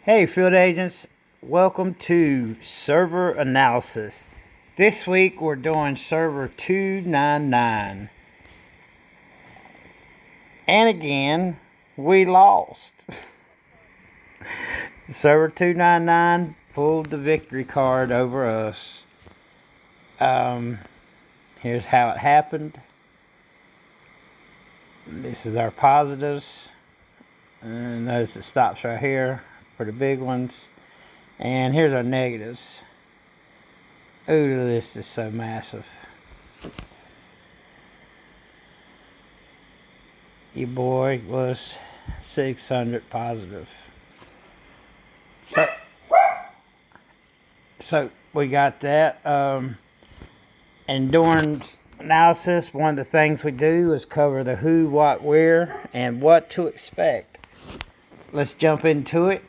Hey field agents, welcome to server analysis. This week we're doing server 299. And again, we lost. Server 299 pulled the victory card over us. Here's how it happened. This is our positives. And notice it stops right here for the big ones. And here's our negatives. Ooh, the list is so massive. Your boy was 600 positive. So we got that. And during analysis, one of the things we do is cover the who, what, where, and what to expect. Let's jump into it.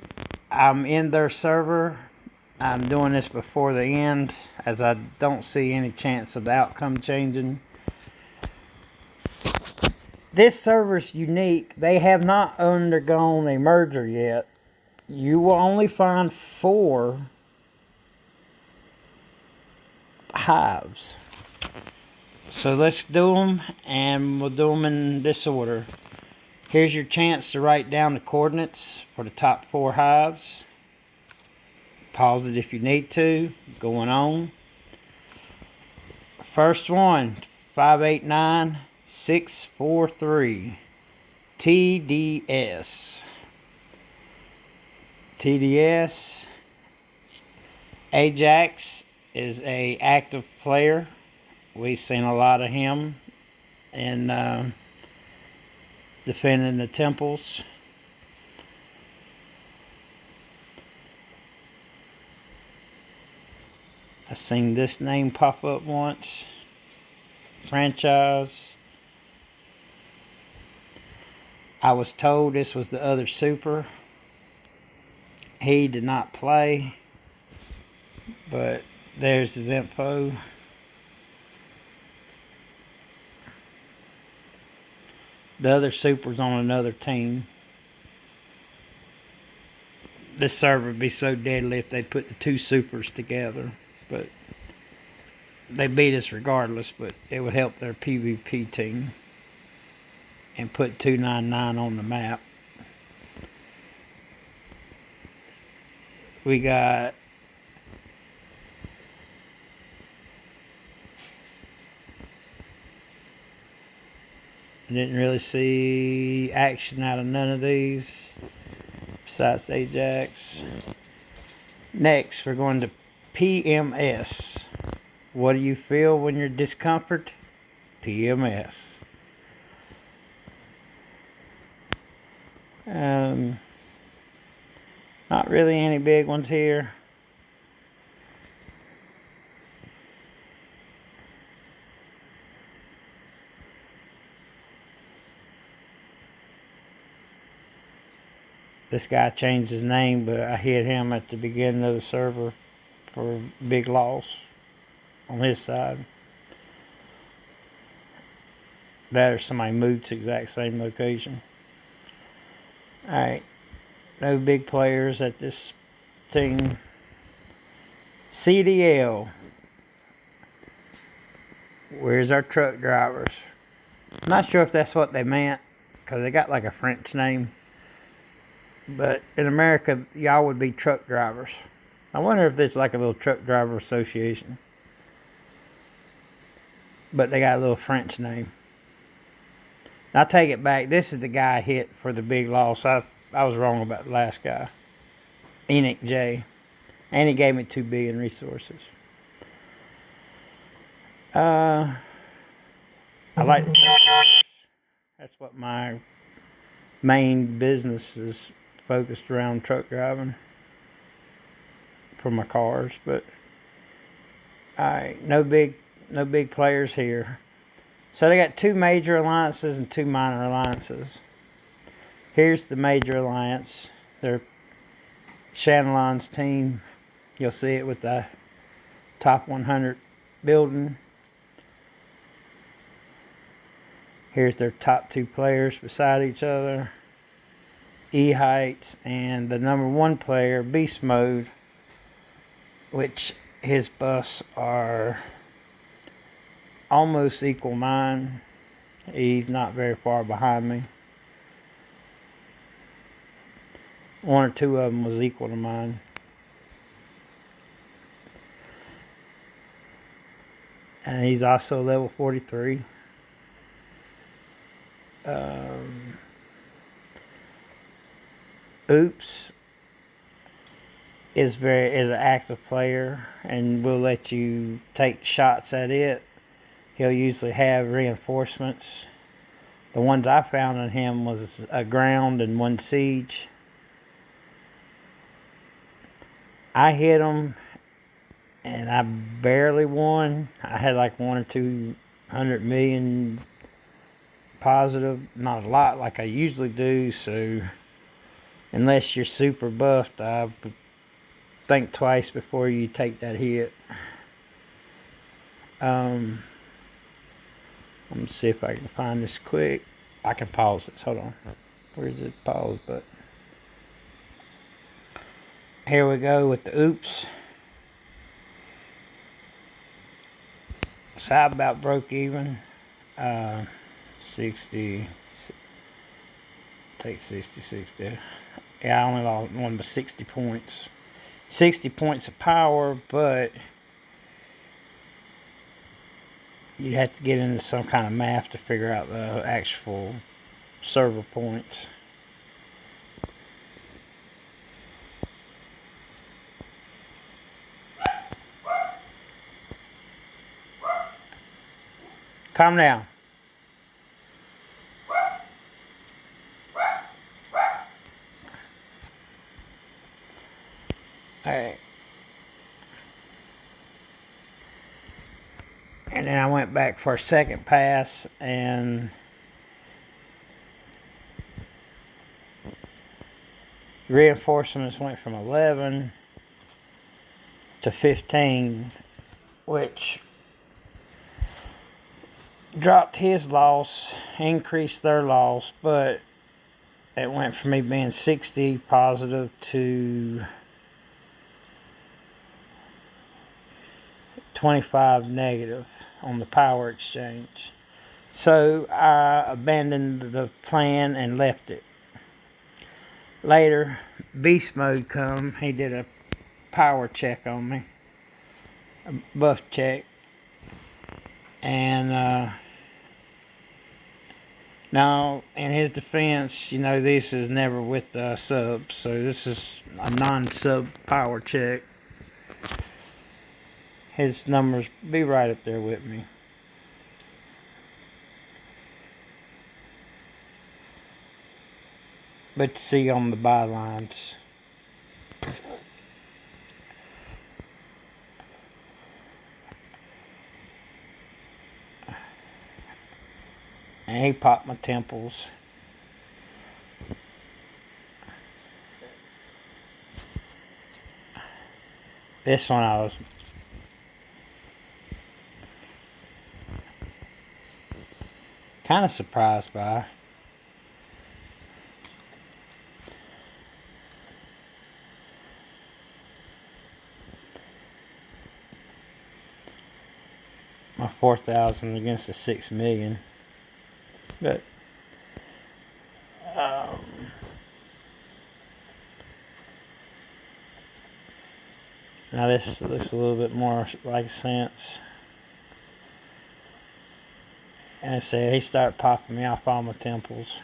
I'm in their server. I'm doing this before the end, as I don't see any chance of the outcome changing. This server is unique. They have not undergone a merger yet. You will only find 4 hives. So let's do them, and we'll do them in this order. Here's your chance to write down the coordinates for the top 4 hives. Pause it if you need to. Going on. First one, 589643. TDS. TDS Ajax is a active player. We've seen a lot of him in defending the temples. I seen this name pop up once. Franchise. I was told this was the other super. He did not play, but there's his info. The other super's on another team. This server would be so deadly if they put the 2 supers together. But they beat us regardless, but it would help their PvP team and put 299 on the map. We got I didn't really see action out of none of these besides Ajax. Next, we're going to PMS. What do you feel when you're discomfort? PMS. Not really any big ones here. This guy changed his name, but I hit him at the beginning of the server for a big loss on his side. That or somebody moved to the exact same location. Alright. No big players at this team. CDL. Where's our truck drivers? I'm not sure if that's what they meant, because they got like a French name. But in America, y'all would be truck drivers. I wonder if there's like a little truck driver association. But they got a little French name. I take it back. This is the guy I hit for the big loss. I was wrong about the last guy. Enoch J. And he gave me 2 billion resources. I like the truck drivers. That's what my main business is focused around, truck driving for my cars. But alright, no big players here. So they got 2 major alliances and 2 minor alliances. Here's the major alliance. They're Shanalon's team. You'll see it with the top 100 building. Here's their top 2 players beside each other. E heights, and the number 1 player, beast mode, which his buffs are almost equal mine. He's not very far behind me. 1 or 2 of them was equal to mine. And he's also level 43. Oops is an active player and will let you take shots at it. He'll usually have reinforcements. The ones I found on him was a ground and 1 siege. I hit him and I barely won. I had like 1 or 200 million positive, not a lot like I usually do, so unless you're super buffed, I would think twice before you take that hit. Let me see if I can find this quick. I can pause this. Hold on. Where's the pause button? Here we go with the oops. So I about broke even. 60. Take 60. Yeah, I only lost one but 60 points. 60 points of power, but you have to get into some kind of math to figure out the actual server points. Calm down. Alright. And then I went back for a second pass, and reinforcements went from 11 to 15, which dropped his loss, increased their loss, but it went from me being 60 positive to 25 negative on the power exchange. So I abandoned the plan and left it. Later, beast mode come. He did a power check on me, a buff check, and now in his defense, you know, this is never with subs, so this is a non-sub power check. His numbers be right up there with me. But see on the bylines. And he popped my temples. This one I was kind of surprised by. My 4,000 against the 6 million. But now this looks a little bit more like sense. And I said he started popping me off all my temples.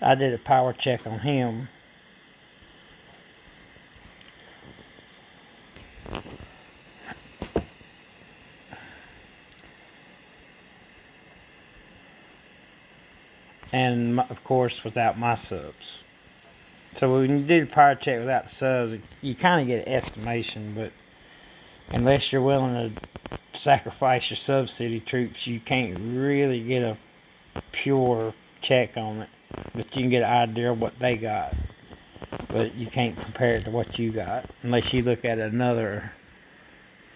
I did a power check on him. And of course without my subs. So when you do the power check without the subs, you kind of get an estimation, but unless you're willing to sacrifice your sub-city troops, you can't really get a pure check on it. But you can get an idea of what they got. But you can't compare it to what you got unless you look at another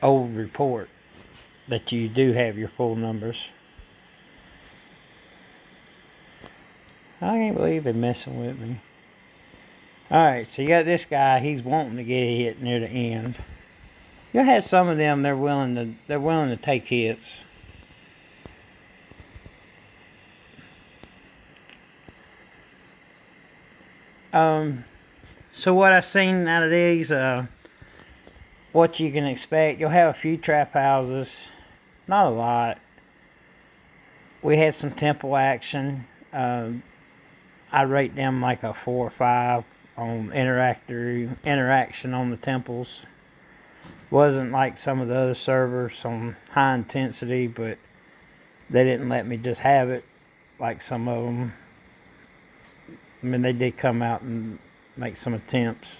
old report that you do have your full numbers. I can't believe they're messing with me. Alright, so you got this guy, he's wanting to get hit near the end. You'll have some of them they're willing to take hits. So what I've seen out of these, what you can expect, you'll have a few trap houses, not a lot. We had some temple action. I rate them like a 4 or 5 on interaction on the temples. Wasn't like some of the other servers on high intensity, but they didn't let me just have it like some of them. I mean, they did come out and make some attempts.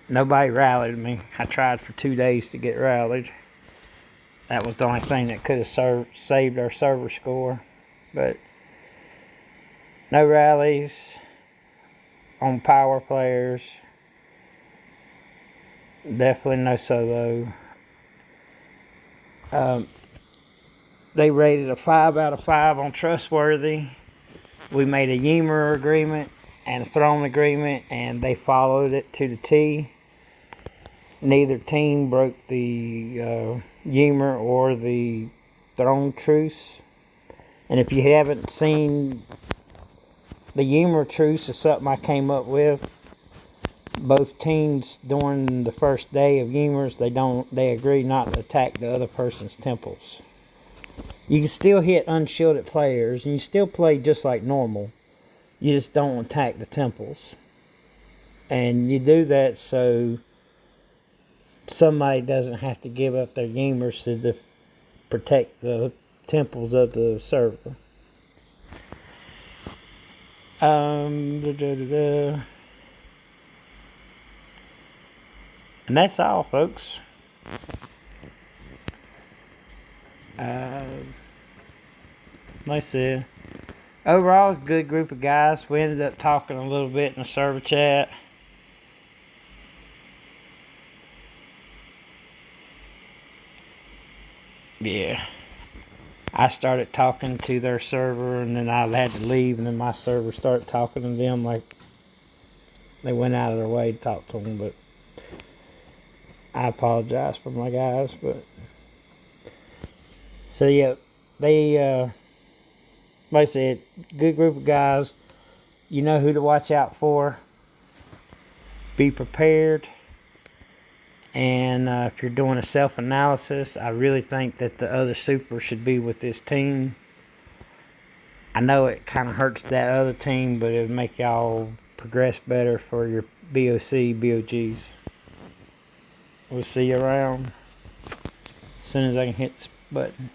Nobody rallied me. I tried for 2 days to get rallied. That was the only thing that could have saved our server score. But no rallies on power players. Definitely no solo. They rated a 5 out of 5 on trustworthy. We made a Yeamer agreement and a throne agreement, and they followed it to the T. Neither team broke the Yeamer or the throne truce. And if you haven't seen, the Yeamer truce is something I came up with. Both teams during the first day of Yeamers, they agree not to attack the other person's temples. You can still hit unshielded players, and you still play just like normal. You just don't attack the temples. And you do that so somebody doesn't have to give up their Yeamers to protect the temples of the server. And that's all, folks. Like I said, overall, it's a good group of guys. We ended up talking a little bit in the server chat. Yeah. I started talking to their server, and then I had to leave, and then my server started talking to them like they went out of their way to talk to them, but I apologize for my guys. But so yeah, they like I said, good group of guys. You know who to watch out for. Be prepared. And if you're doing a self-analysis, I really think that the other super should be with this team. I know it kind of hurts that other team, but it would make y'all progress better for your BOC, BOGs. We'll see you around as soon as I can hit this button.